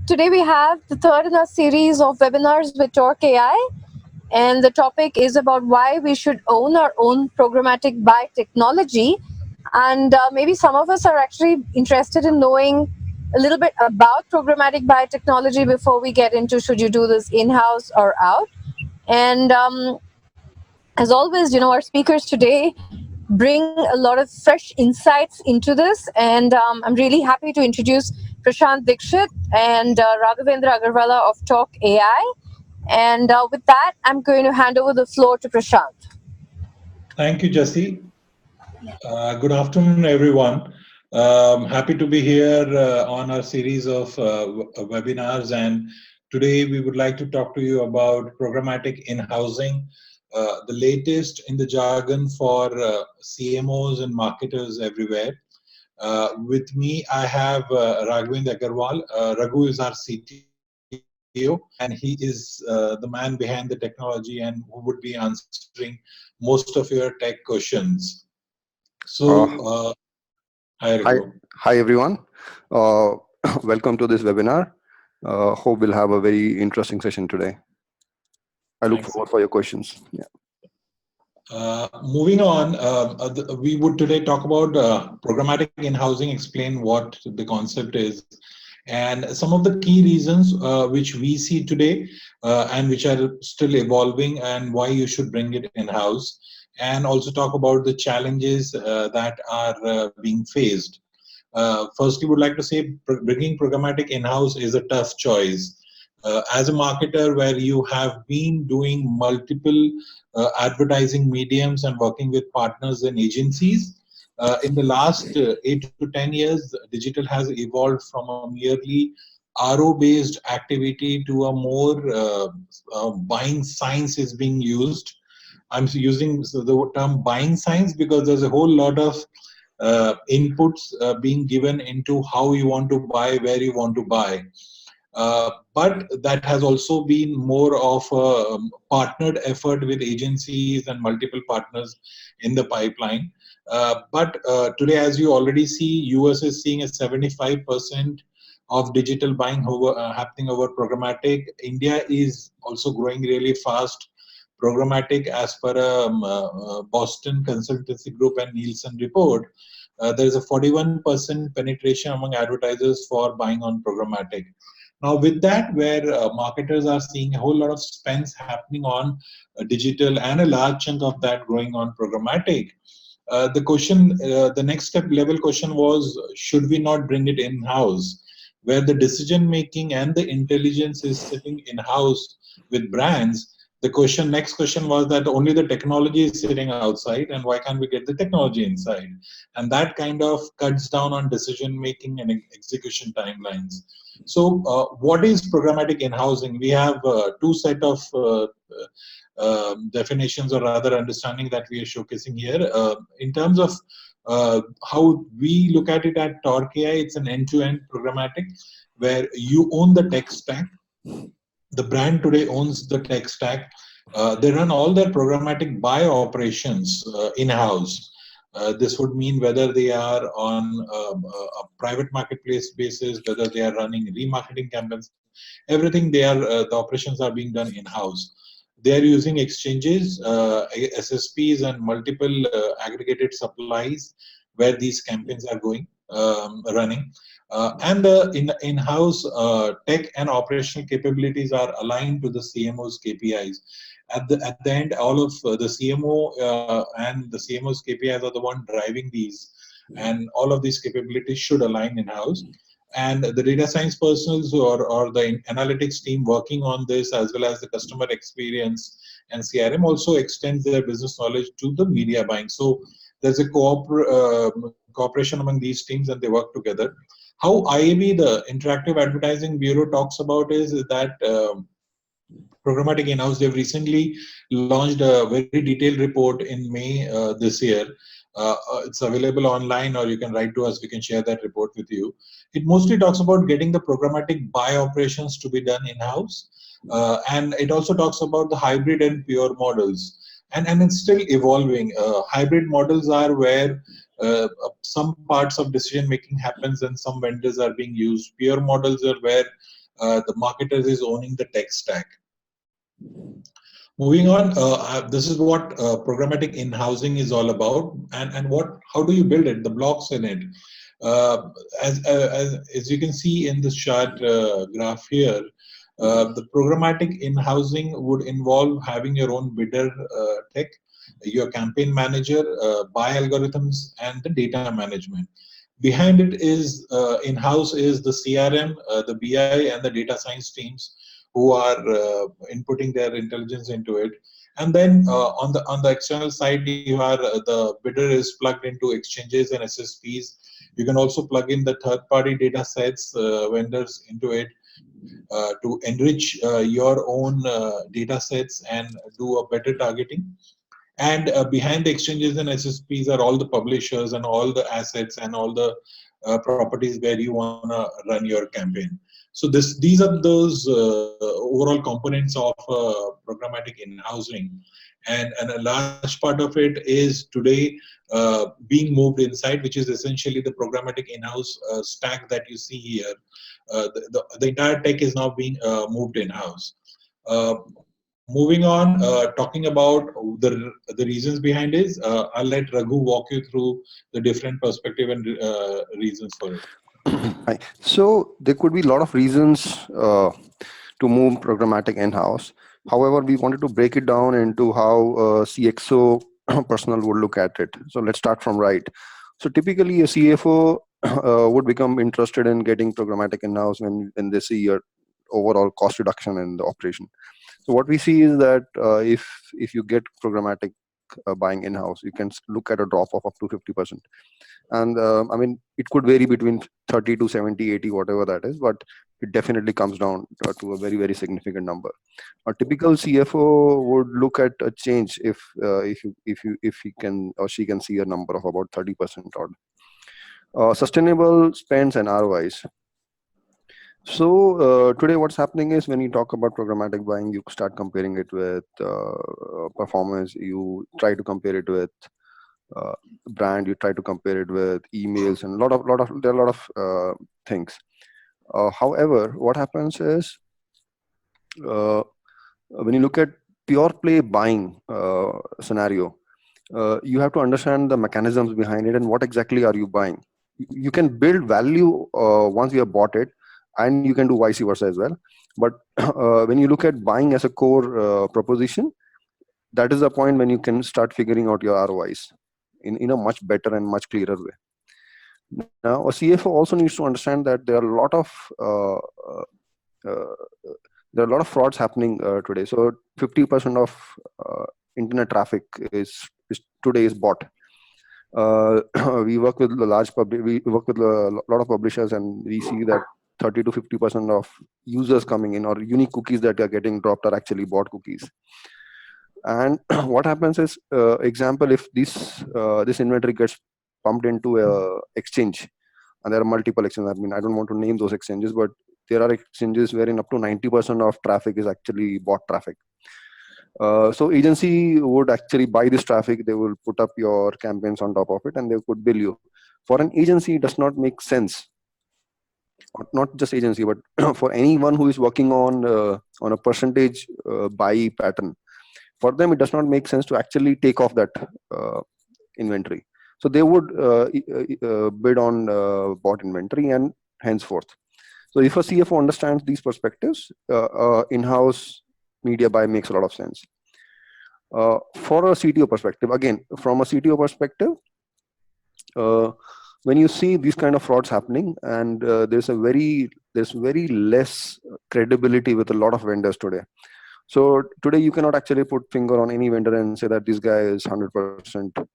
Today we have the third in a series of webinars with TorcAI, and the topic is about why we should own our own programmatic buy technology. And maybe some of us are actually interested in knowing a little bit about programmatic buy technology before we get into should you do this in-house or out. And as always, our speakers today bring a lot of fresh insights into this. And I'm really happy to introduce Prashant Dixit and Raghavendra Agarwala of Talk AI. And with that, I'm going to hand over the floor to Prashant. Thank you, Jessie. Good afternoon, everyone. Happy to be here on our series of webinars. And today we would like to talk to you about programmatic in-housing, the latest in the jargon for CMOs and marketers everywhere. With me, I have Raghavendra Agarwal. Raghu is our CTO, and he is the man behind the technology and who would be answering most of your tech questions. So, hi, Hi, Raghu. hi everyone. Welcome to this webinar. Hope we'll have a very interesting session today. I look forward for your questions. Yeah. Moving on, we would today talk about programmatic in-housing, explain what the concept is, and some of the key reasons which we see today and which are still evolving, and why you should bring it in-house, and also talk about the challenges that are being faced. Firstly, would like to say bringing programmatic in-house is a tough choice. As a marketer, where you have been doing multiple advertising mediums and working with partners and agencies, in the last 8 to 10 years, digital has evolved from a merely RO-based activity to a more buying science is being used. I'm using the term buying science because there's a whole lot of inputs being given into how you want to buy, where you want to buy. But that has also been more of a partnered effort with agencies and multiple partners in the pipeline. But today, as you already see, US is seeing a 75% of digital buying happening over programmatic. India is also growing really fast. Programmatic, as per a Boston consultancy group and Nielsen report, there is a 41% penetration among advertisers for buying on programmatic. Now, with that, where marketers are seeing a whole lot of spends happening on digital and a large chunk of that growing on programmatic, the next step level question was, should we not bring it in-house, where the decision making and the intelligence is sitting in-house with brands? The next question was that only the technology is sitting outside, and why can't we get the technology inside? And that kind of cuts down on decision making and execution timelines. So, what is programmatic in-housing? We have two set of definitions, or rather understanding, that we are showcasing here. In terms of how we look at it at TorcAI, it's an end-to-end programmatic where you own the tech stack. The brand today owns the tech stack. They run all their programmatic buy operations in-house. This would mean whether they are on a private marketplace basis, whether they are running remarketing campaigns, everything the operations are being done in-house. They are using exchanges, SSPs, and multiple aggregated supplies where these campaigns are going running. And the in-house tech and operational capabilities are aligned to the CMO's KPIs. At the end, all of the CMO and the CMO's KPIs are the one driving these, and all of these capabilities should align in-house. And the data science personnel or the analytics team working on this, as well as the customer experience and CRM, also extends their business knowledge to the media buying. So there's a cooperation among these teams, and they work together. How IAB, the Interactive Advertising Bureau, talks about is that programmatic in-house, they've recently launched a very detailed report in May this year. It's available online, or you can write to us. We can share that report with you. It mostly talks about getting the programmatic buy operations to be done in-house. And it also talks about the hybrid and pure models. And it's still evolving. Hybrid models are where some parts of decision making happens and some vendors are being used. Pure models are where the marketers is owning the tech stack. Moving on, this is what programmatic in-housing is all about, and how do you build it, the blocks in it. As you can see in this chart graph here, the programmatic in-housing would involve having your own bidder tech, your campaign manager, buy algorithms, and the data management. Behind it is in-house is the CRM, the BI, and the data science teams who are inputting their intelligence into it. And then on the external side, you are the bidder is plugged into exchanges and SSPs. You can also plug in the third-party data sets, vendors into it to enrich your own data sets and do a better targeting. And behind the exchanges and SSPs are all the publishers and all the assets and all the properties where you want to run your campaign. So these are those overall components of programmatic in-housing, and a large part of it is today being moved inside, which is essentially the programmatic in-house stack that you see here. The entire tech is now being moved in-house. Moving on, talking about the reasons behind is, I'll let Raghu walk you through the different perspective and reasons for it. Right. So there could be a lot of reasons to move programmatic in-house. However, we wanted to break it down into how CXO personnel would look at it. So let's start from right. So typically a CFO would become interested in getting programmatic in-house when they see your overall cost reduction in the operation. So what we see is that if you get programmatic buying in-house, you can look at a drop of up to 50%. And I mean, it could vary between 30 to 70, 80, whatever that is, but it definitely comes down to a very, very significant number. A typical CFO would look at a change if he can or she can see a number of about 30% odd. Sustainable spends and ROIs. So today what's happening is, when you talk about programmatic buying, you start comparing it with performance. You try to compare it with brand. You try to compare it with emails, and there are a lot of things. However, what happens is, when you look at pure play buying scenario, you have to understand the mechanisms behind it and what exactly are you buying. You can build value once you have bought it, and you can do vice versa as well. But when you look at buying as a core proposition, that is the point when you can start figuring out your ROIs in a much better and much clearer way. Now, a CFO also needs to understand that there are a lot of frauds happening today. So 50% of internet traffic is today is bought. We work with we work with a lot of publishers, and we see that 30 to 50% of users coming in or unique cookies that are getting dropped are actually bought cookies. And what happens is, example, if this inventory gets pumped into a exchange, and there are multiple exchanges. I mean, I don't want to name those exchanges, but there are exchanges wherein up to 90% of traffic is actually bought traffic. So agency would actually buy this traffic. They will put up your campaigns on top of it, and they could bill you. For an agency, it does not make sense. Not just agency, but for anyone who is working on a percentage buy pattern, for them it does not make sense to actually take off that inventory. So they would bid on bought inventory and henceforth. So if a CFO understands these perspectives, in-house media buy makes a lot of sense. For a CTO perspective, again, from a CTO perspective, when you see these kind of frauds happening, and there's very less credibility with a lot of vendors today. So today you cannot actually put finger on any vendor and say that this guy is 100%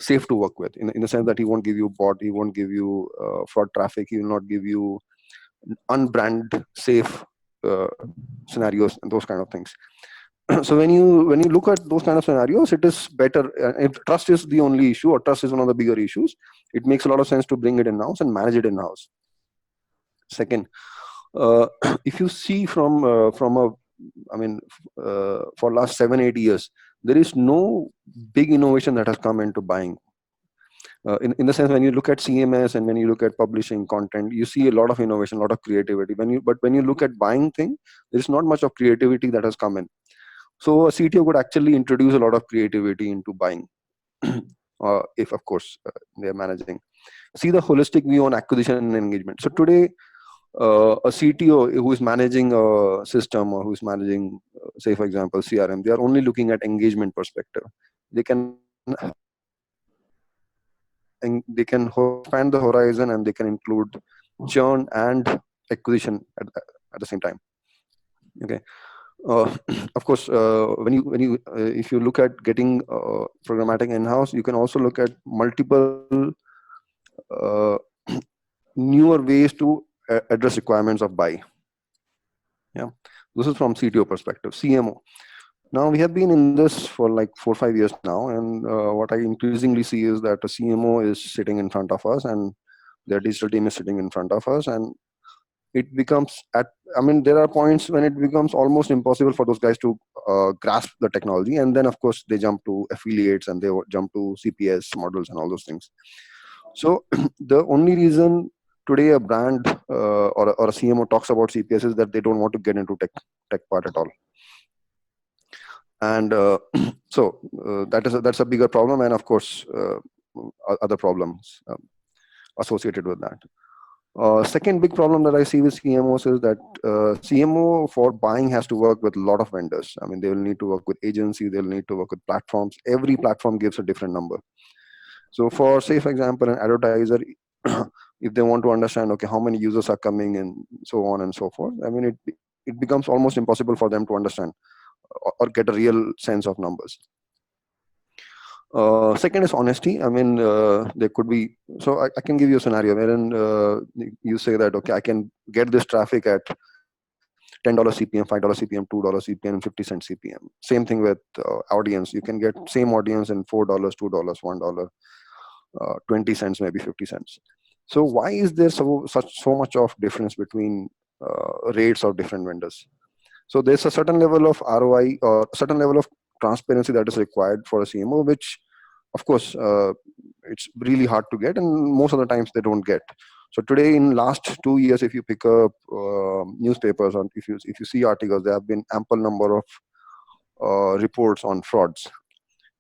safe to work with, in the sense that he won't give you bot, he won't give you fraud traffic, he will not give you unbrand safe scenarios and those kind of things. So when you look at those kind of scenarios, it is better. If trust is the only issue, or trust is one of the bigger issues, it makes a lot of sense to bring it in-house and manage it in-house. Second, if you see from a, I mean, for last 7-8 years, there is no big innovation that has come into buying. in the sense, when you look at CMS and when you look at publishing content, you see a lot of innovation, a lot of creativity. But when you look at buying thing, there is not much of creativity that has come in. So a CTO could actually introduce a lot of creativity into buying, if of course they are managing. See the holistic view on acquisition and engagement. So today, a CTO who is managing a system or who is managing, say for example, CRM, they are only looking at engagement perspective. They can they can expand the horizon, and they can include churn and acquisition at the same time. Okay. Of course, when you if you look at getting programmatic in-house, you can also look at multiple uh, newer ways to address requirements of buy. Yeah, this is from CTO perspective. CMO. Now we have been in this for like 4 or 5 years now, and what I increasingly see is that a CMO is sitting in front of us, and their digital team is sitting in front of us, and it becomes at I mean, there are points when it becomes almost impossible for those guys to grasp the technology, and then of course they jump to affiliates and they jump to CPS models and all those things. So the only reason today a brand or a CMO talks about CPS is that they don't want to get into tech part at all. And so that's a bigger problem, and of course other problems associated with that. Second big problem that I see with CMOs is that CMO for buying has to work with a lot of vendors. I mean, they will need to work with agency, they'll need to work with platforms. Every platform gives a different number. So for, say for example, an advertiser, if they want to understand, okay, how many users are coming and so on and so forth, I mean, it becomes almost impossible for them to understand or get a real sense of numbers. Second is honesty. I mean, there could be, so I can give you a scenario wherein you say that, okay, I can get this traffic at $10 CPM, $5 CPM, $2 CPM, and 50-cent CPM. Same thing with audience. You can get same audience in $4, $2, $1, 20 cents, maybe 50 cents. So why is there so much of difference between rates of different vendors? So there's a certain level of ROI or a certain level of transparency that is required for a CMO, which of course it's really hard to get, and most of the times they don't get. So today, in last 2 years, if you pick up newspapers or if you see articles, there have been ample number of reports on frauds.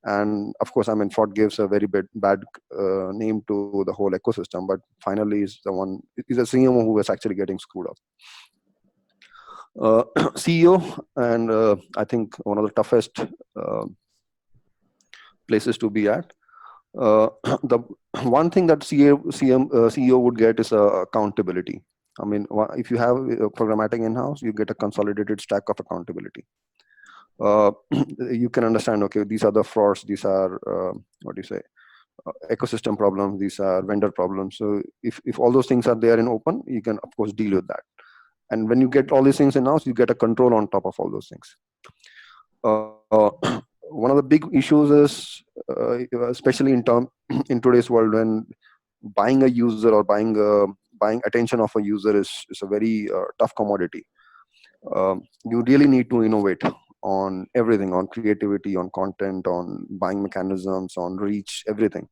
And of course, I mean, fraud gives a very bad name to the whole ecosystem, but finally is a CMO who is actually getting screwed up. CEO, and I think one of the toughest places to be at. The one thing that CEO would get is accountability. I mean, if you have programmatic in-house, you get a consolidated stack of accountability. You can understand, okay, these are the frauds, these are what do you say, ecosystem problems, these are vendor problems. So if all those things are there in open, you can of course deal with that. And when you get all these things in-house, you get a control on top of all those things. One of the big issues is, especially in today's world, when buying a user or buying attention of a user is a very tough commodity. You really need to innovate on everything, on creativity, on content, on buying mechanisms, on reach, everything.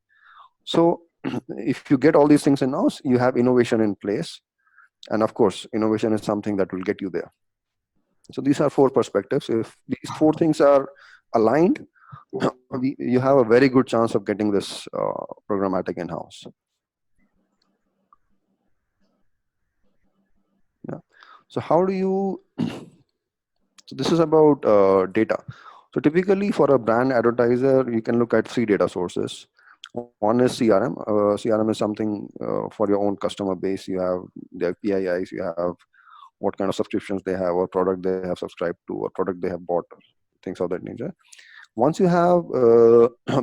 So if you get all these things in-house, you have innovation in place. And of course, innovation is something that will get you there. So these are 4 perspectives. If these 4 things are aligned, you have a very good chance of getting this programmatic in-house. Yeah. So how do you? So this is about data. So typically for a brand advertiser, you can look at 3 data sources. One is CRM. CRM is something for your own customer base. You have their PIIs, you have what kind of subscriptions they have, or product they have subscribed to, or product they have bought, things of that nature. Once you have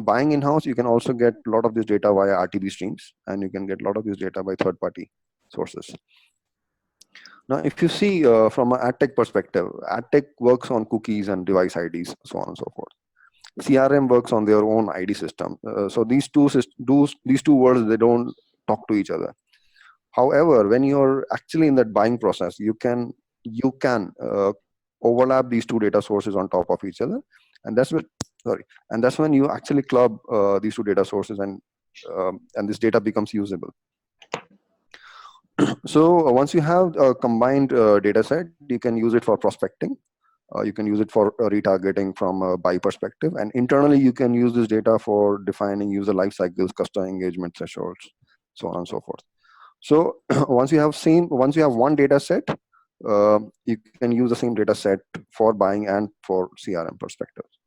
buying in-house, you can also get a lot of this data via RTB streams, and you can get a lot of this data by third-party sources. Now, if you see from an ad tech perspective, ad tech works on cookies and device IDs, so on and so forth. CRM works on their own ID system. So these two worlds, they don't talk to each other. However, when you're actually in that buying process, you can overlap these 2 data sources on top of each other, and that's when you actually club these 2 data sources and and this data becomes usable. So once you have a combined data set, you can use it for prospecting. You can use it for retargeting from a buy perspective, and internally you can use this data for defining user life cycles, customer engagement thresholds, so on and so forth. So once you have one data set, you can use the same data set for buying and for CRM perspectives.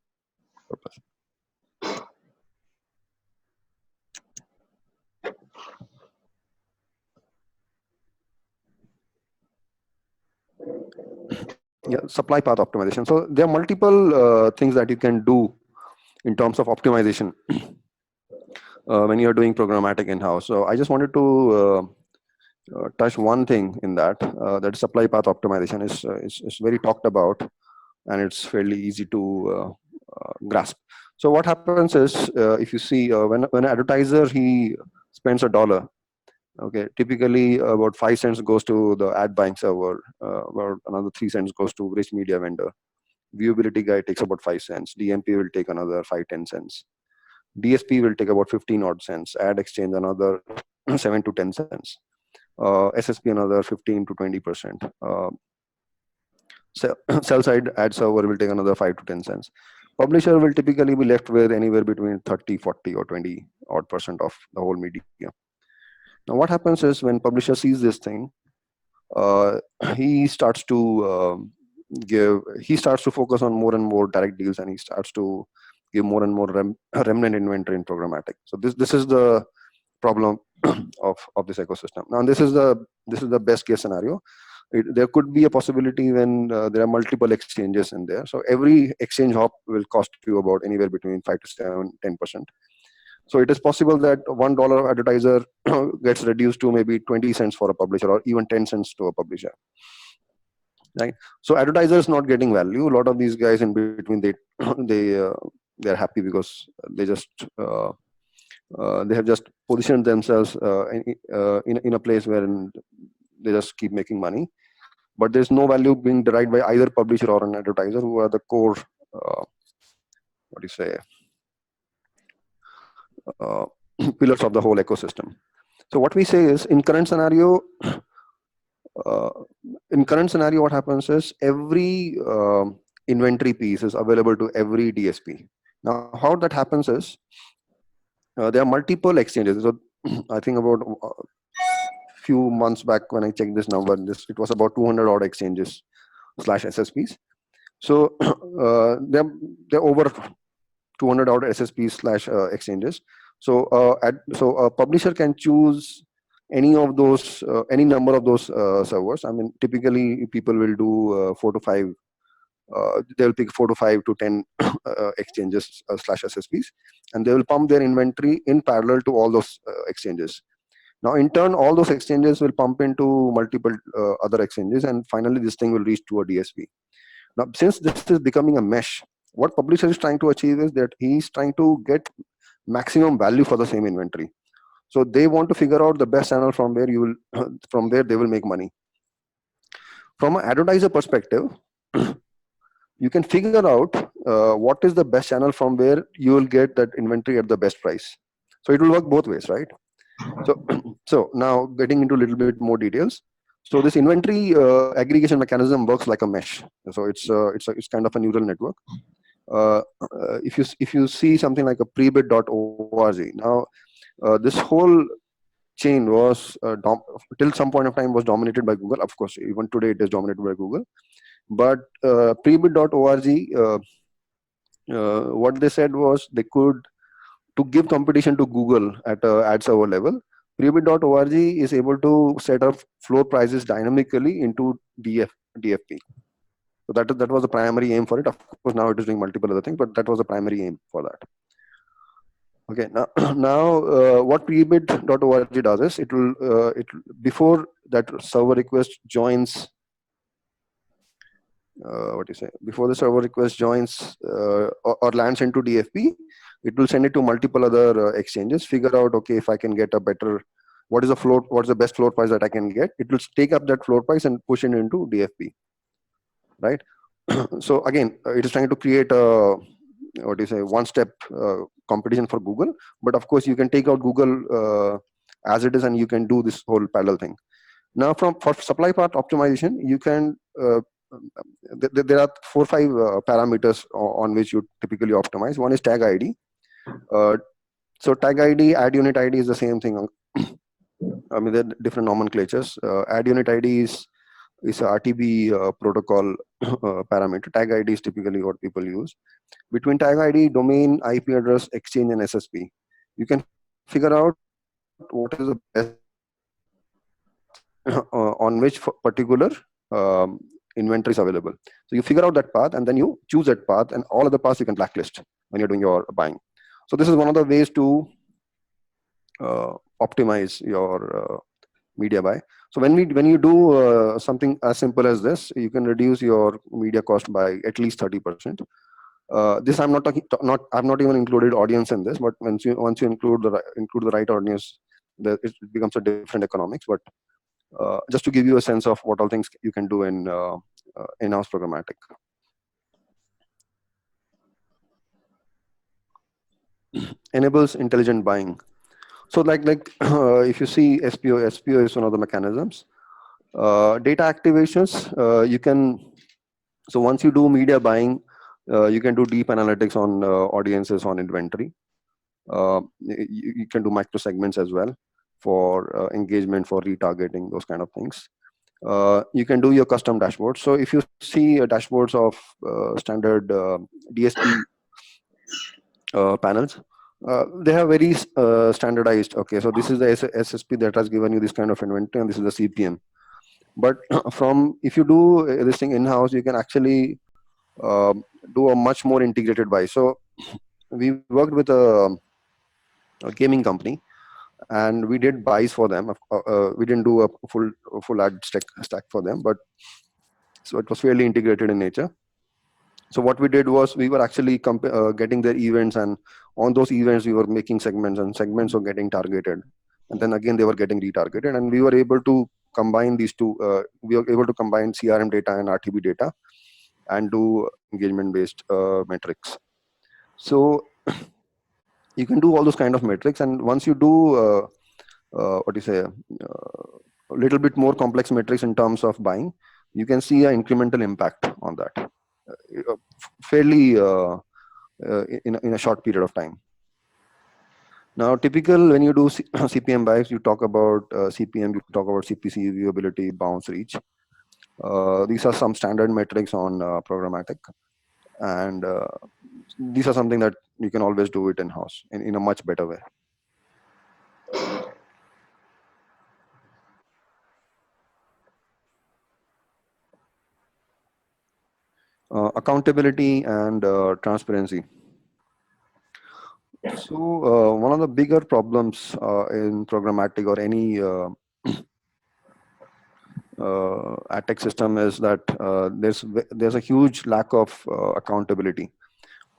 Yeah, supply path optimization. So there are multiple things that you can do in terms of optimization when you're doing programmatic in-house. So I just wanted to touch one thing in that, that supply path optimization is very talked about, and it's fairly easy to grasp. So what happens is, if you see, when an advertiser, he spends $1, okay, typically about 5 cents goes to the ad buying server, about another 3 cents goes to rich media vendor. Viewability guy takes about 5 cents. DMP will take another 5-10 cents. DSP will take about 15 odd cents. Ad exchange another 7 to 10 cents. SSP another 15 to 20%. Sell side ad server will take another 5 to 10 cents. Publisher will typically be left with anywhere between 30, 40 or 20 odd percent of the whole media. Now what happens is, when publisher sees this thing, uh, he starts to he starts to focus on more and more direct deals, and he starts to give more and more remnant inventory in programmatic. So this is the problem of this ecosystem. Now this is the best case scenario. There could be a possibility when there are multiple exchanges in there. So every exchange hop will cost you about anywhere between 5 to 7, 10%. So it is possible that $1 of advertiser gets reduced to maybe 20 cents for a publisher, or even 10 cents to a publisher. Right. So advertisers not getting value. A lot of these guys in between, they're happy because they have just positioned themselves in a place where they just keep making money. But there's no value being derived by either publisher or an advertiser, who are the core, uh, pillars of the whole ecosystem. So what we say is, in current scenario, what happens is, every inventory piece is available to every DSP. Now, how that happens is, there are multiple exchanges. So I think about few months back when I checked this number, it was about 200 odd exchanges / SSPs. So there are over 200 odd SSPs / exchanges. So a publisher can choose any of those, any number of those servers. I mean, typically people will do 4 to 5. They'll pick 4 to 5 to 10 exchanges / SSPs, and they will pump their inventory in parallel to all those exchanges. Now, in turn, all those exchanges will pump into multiple other exchanges, and finally, this thing will reach to a DSP. Now, since this is becoming a mesh, what publisher is trying to achieve is that he's trying to get maximum value for the same inventory. So they want to figure out the best channel from where from there they will make money. From an advertiser perspective, you can figure out what is the best channel from where you will get that inventory at the best price. So it will work both ways, right? So now getting into a little bit more details. So this inventory aggregation mechanism works like a mesh. So it's kind of a neural network. If you see something like a prebid.org, now this whole chain was till some point of time was dominated by Google. Of course, even today it is dominated by Google. But prebid.org, what they said was, they could, to give competition to Google at a ad server level, prebid.org is able to set up floor prices dynamically into DFP. So that was the primary aim for it. Of course, now it is doing multiple other things, but that was the primary aim for that. Okay, now what prebid.org does is, it will before that server request joins, before the server request joins or lands into DFP, it will send it to multiple other exchanges, figure out, okay, if I can get a better, what's the best floor price that I can get. It will take up that floor price and push it into DFP, right? So again, it is trying to create a one-step competition for Google, but of course you can take out Google as it is, and you can do this whole parallel thing. Now, for supply path optimization, you can there are 4 or 5 parameters on which you typically optimize. One is tag ID. So tag ID, add unit ID is the same thing. I mean, there are different nomenclatures. Add unit ID is a RTB protocol parameter. Tag ID is typically what people use. Between tag ID, domain, IP address, exchange, and SSP, you can figure out what is the best path on which particular inventory is available. So you figure out that path, and then you choose that path, and all other paths you can blacklist when you're doing your buying. So this is one of the ways to optimize your media buy. So when you do something as simple as this, you can reduce your media cost by at least 30%. This I'm not talking I've not even included audience in this, but once you include the right audience, it becomes a different economics. But just to give you a sense of what all things you can do in in-house programmatic. Enables intelligent buying. So like if you see SPO is one of the mechanisms. Data activations, you can, so once you do media buying, you can do deep analytics on audiences, on inventory. You can do micro segments as well for engagement, for retargeting, those kind of things. You can do your custom dashboards. So if you see dashboards of standard DSP panels, they have very standardized. Okay, so this is the SSP that has given you this kind of inventory, and this is the CPM. But if you do this thing in-house, you can actually do a much more integrated buy. So we worked with a gaming company, and we did buys for them. We didn't do a full ad stack for them, but so it was fairly integrated in nature. So what we did was we were actually getting their events, and on those events we were making segments, and segments were getting targeted, and then again they were getting retargeted, and we were able to combine these two. We were able to combine CRM data and RTB data and do engagement based metrics. So you can do all those kind of metrics, and once you do what do you say, a little bit more complex metrics in terms of buying, you can see an incremental impact on that fairly in a short period of time. Now, typical when you do CPM buys, you talk about CPM, you talk about CPC, viewability, bounce, reach. These are some standard metrics on programmatic, and these are something that you can always do it in-house in a much better way. Accountability and transparency. So one of the bigger problems in programmatic or any ad tech system is that there's a huge lack of accountability.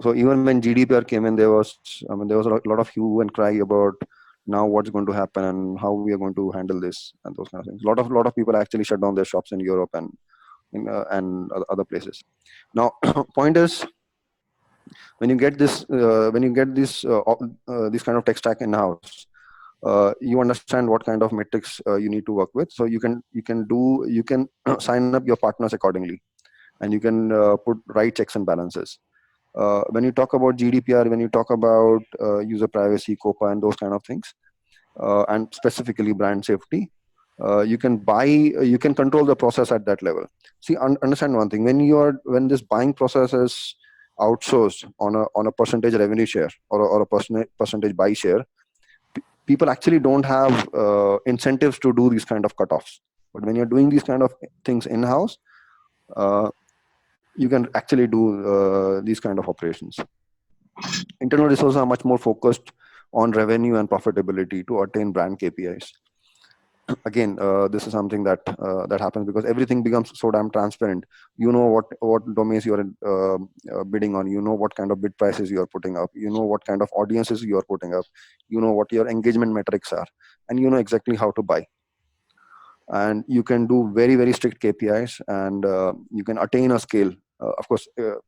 So even when GDPR came in, there was a lot of hue and cry about now what's going to happen and how we are going to handle this and those kind of things. A lot of people actually shut down their shops in Europe and other places. Now, point is, when you get this this kind of tech stack in house, you understand what kind of metrics you need to work with. So you can sign up your partners accordingly, and you can put right checks and balances. When you talk about GDPR, when you talk about user privacy, COPA, and those kind of things, and specifically brand safety, you can control the process at that level. See, understand one thing: when this buying process is outsourced on a percentage revenue share or a percentage buy share, people actually don't have incentives to do these kind of cutoffs. But when you're doing these kind of things in-house, you can actually do these kind of operations. Internal resources are much more focused on revenue and profitability to attain brand KPIs. Again, this is something that happens because everything becomes so damn transparent. You know what domains you are bidding on. You know what kind of bid prices you are putting up. You know what kind of audiences you are putting up. You know what your engagement metrics are, and you know exactly how to buy. And you can do very, very strict KPIs, and you can attain a scale. Of course, there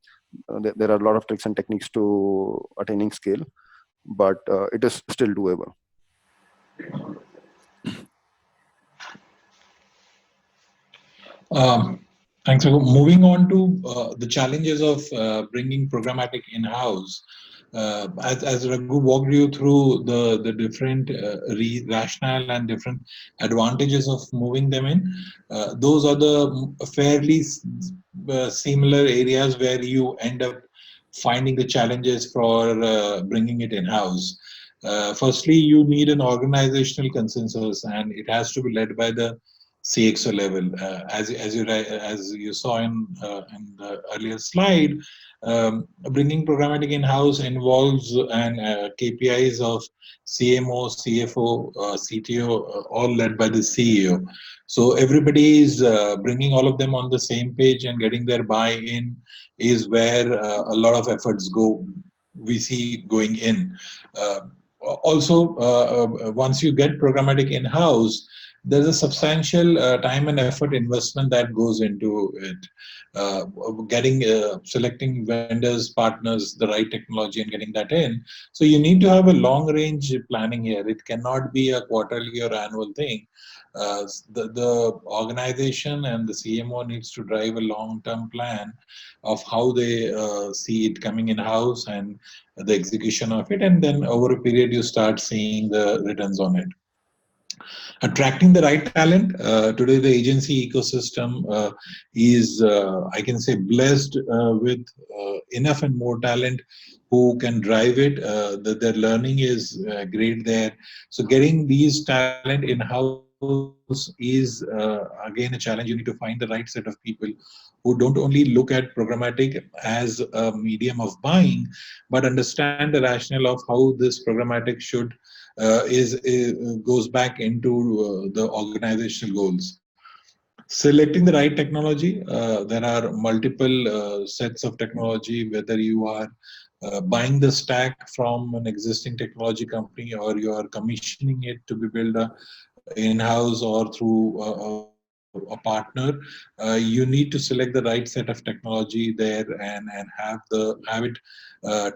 are a lot of tricks and techniques to attaining scale, but it is still doable. Thanks. So moving on to the challenges of bringing programmatic in-house. As Raghu walked you through the different rationale and different advantages of moving them in, those are the fairly similar areas where you end up finding the challenges for bringing it in-house. Firstly, you need an organizational consensus, and it has to be led by the CXO level. As you saw in the earlier slide, bringing programmatic in-house involves and KPIs of CMO, CFO, CTO, all led by the CEO. So everybody is bringing all of them on the same page and getting their buy-in is where a lot of efforts go. We see going in. Also, once you get programmatic in-house, there's a substantial time and effort investment that goes into it. Selecting vendors, partners, the right technology, and getting that in. So you need to have a long range planning here. It cannot be a quarterly or annual thing. The organization and the CMO needs to drive a long-term plan of how they see it coming in-house and the execution of it, and then over a period you start seeing the returns on it. Attracting the right talent. Today, the agency ecosystem is, I can say, blessed with enough and more talent who can drive it. Their learning is great there. So getting these talent in-house is, again, a challenge. You need to find the right set of people who don't only look at programmatic as a medium of buying, but understand the rationale of how this programmatic should goes back into the organizational goals. Selecting the right technology. There are multiple sets of technology, whether you are buying the stack from an existing technology company or you are commissioning it to be built in-house or through a partner. You need to select the right set of technology there and have it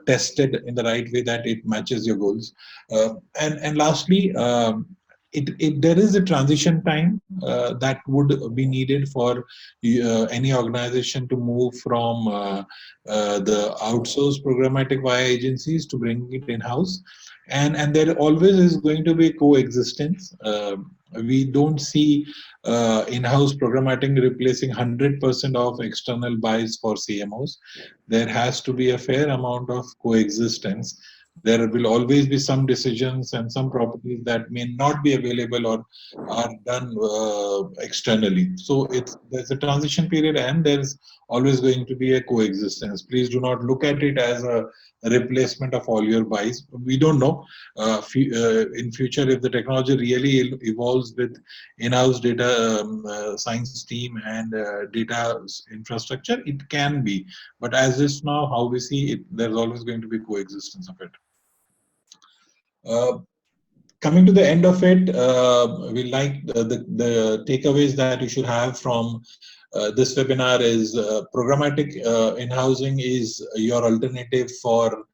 tested in the right way that it matches your goals. And lastly, there is a transition time that would be needed for any organization to move from the outsourced programmatic via agencies to bring it in-house, and there always is going to be coexistence. We don't see in-house programmatic replacing 100% of external buys for CMOs. There has to be a fair amount of coexistence. There will always be some decisions and some properties that may not be available or are done externally. So there's a transition period and there's always going to be a coexistence. Please do not look at it as a replacement of all your buys. We don't know in future if the technology really evolves with in-house data science team and data infrastructure. It can be, but as is now, how we see it, there's always going to be coexistence of it. Coming to the end of it, we like the takeaways that you should have from this webinar is programmatic in-housing is your alternative for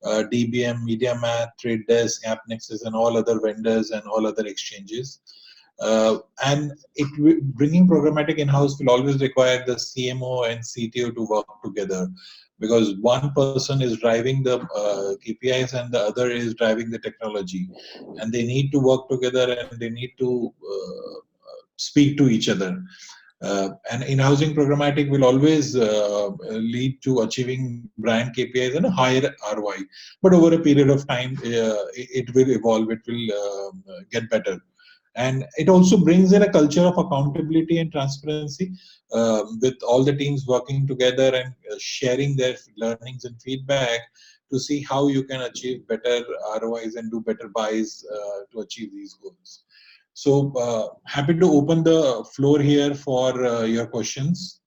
DBM, MediaMath, Trade Desk, AppNexus, and all other vendors and all other exchanges. And bringing programmatic in-house will always require the CMO and CTO to work together, because one person is driving the KPIs and the other is driving the technology, and they need to work together and they need to speak to each other. And in-housing programmatic will always lead to achieving brand KPIs and a higher ROI. But over a period of time, it will evolve, it will get better. And it also brings in a culture of accountability and transparency with all the teams working together and sharing their learnings and feedback to see how you can achieve better ROIs and do better buys to achieve these goals. So happy to open the floor here for your questions.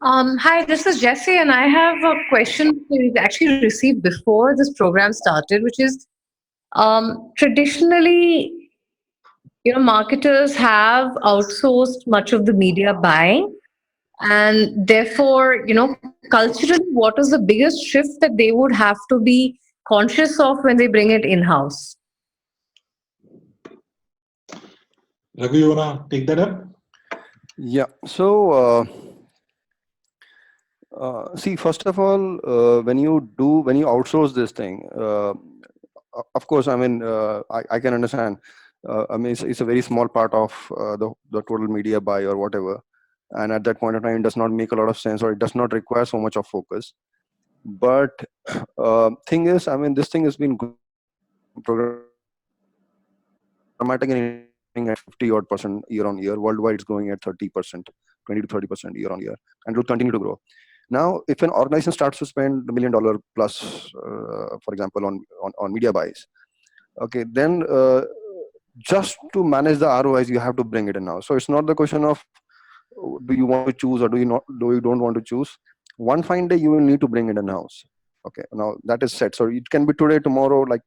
Hi, this is Jessie, and I have a question we actually received before this program started, which is traditionally, marketers have outsourced much of the media buying, and therefore, culturally, what is the biggest shift that they would have to be conscious of when they bring it in-house? Raghu, you wanna take that up? Yeah. So, see, first of all, when you outsource this thing, of course, I mean, I can understand. I mean, it's a very small part of the total media buy or whatever, and at that point of time, it does not make a lot of sense, or it does not require so much of focus. But thing is, I mean, this thing has been programmatic in India at 50 odd percent year on year. Worldwide, it's growing at 30%, 20 to 30% year on year, and will continue to grow. Now, if an organization starts to spend $1 million plus, for example, on media buys, okay, then just to manage the ROIs, you have to bring it in now. So it's not the question of do you want to choose or do you don't want to choose. One fine day you will need to bring it in house. Okay, now that is set. So it can be today, tomorrow, like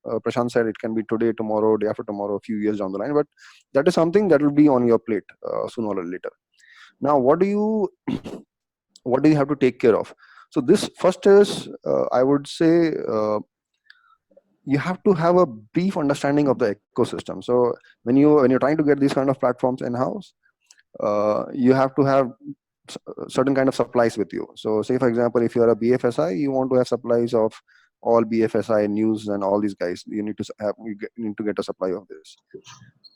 Prashant said, it can be today, tomorrow, day after tomorrow, a few years down the line. But that is something that will be on your plate sooner or later. Now, what do you have to take care of? So this first is, I would say, you have to have a brief understanding of the ecosystem. So when you're trying to get these kind of platforms in house, you have to have certain kind of supplies with you. So say for example, if you're a BFSI, you want to have supplies of all BFSI news and all these guys. You need to get a supply of this.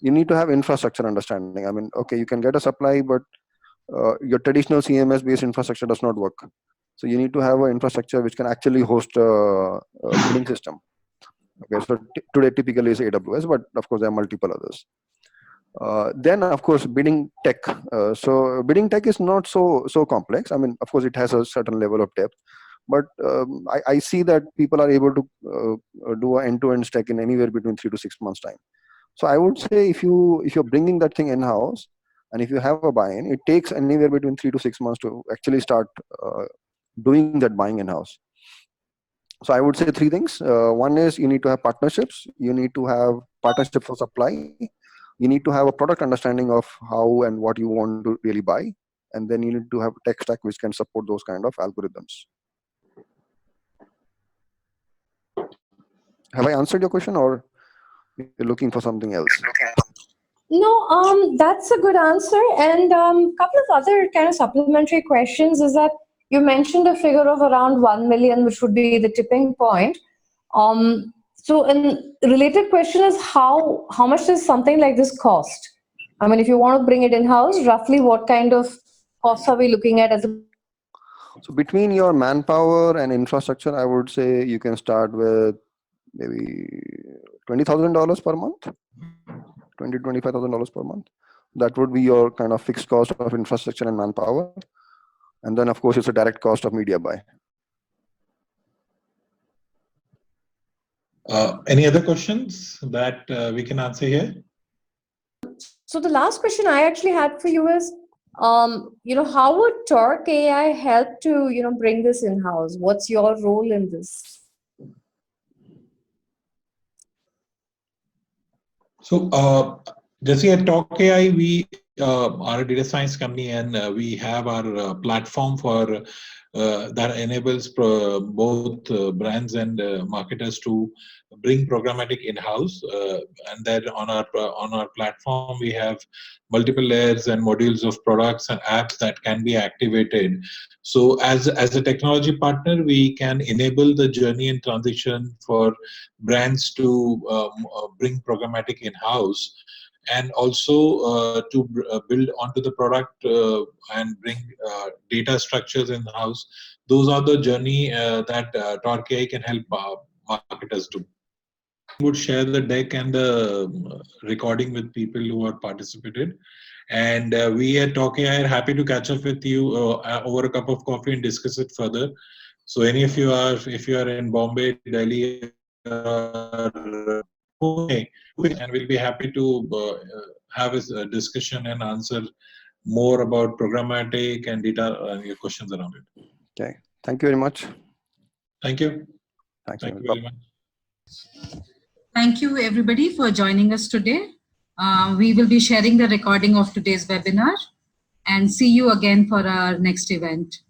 You need to have infrastructure understanding. I mean, okay, you can get a supply, but your traditional CMS based infrastructure does not work. So you need to have an infrastructure which can actually host a bidding system. Okay, so today typically is AWS, but of course there are multiple others. Then of course bidding tech. So bidding tech is not so complex. I mean, of course it has a certain level of depth, but I see that people are able to do an end-to-end stack in anywhere between 3 to 6 months time. So I would say if you're bringing that thing in house, and if you have a buy-in, it takes anywhere between 3 to 6 months to actually start doing that buying in house. So I would say three things. One is you need to have partnerships. You need to have partnership for supply. You need to have a product understanding of how and what you want to really buy. And then you need to have a tech stack which can support those kind of algorithms. Have I answered your question, or you're looking for something else? No, that's a good answer. And couple of other kind of supplementary questions is that you mentioned a figure of around 1 million, which would be the tipping point. So a related question is how much does something like this cost? I mean, if you want to bring it in-house, roughly what kind of costs are we looking at as a So between your manpower and infrastructure, I would say you can start with maybe $20,000 per month, $25,000 per month. That would be your kind of fixed cost of infrastructure and manpower. And then, of course, it's a direct cost of media buy. Any other questions that we can answer here? So the last question I actually had for you is, how would TorcAI help to, bring this in-house? What's your role in this? So, Jessie, at TorcAI, we are a data science company, and we have our platform for that enables both brands and marketers to bring programmatic in-house. And then on our platform, we have multiple layers and modules of products and apps that can be activated. So, as a technology partner, we can enable the journey and transition for brands to bring programmatic in-house, and also to build onto the product and bring data structures in-house. Those are the journey that TorcAI can help marketers do. Would share the deck and the recording with people who are participated. And we at TorcAI are happy to catch up with you over a cup of coffee and discuss it further. So any of you are, if you are in Bombay, Delhi, Pune, and we'll be happy to have a discussion and answer more about programmatic and data and your questions around it. Okay. Thank you very much. Thank you. Thank you very much. Thank you, everybody, for joining us today. We will be sharing the recording of today's webinar and see you again for our next event.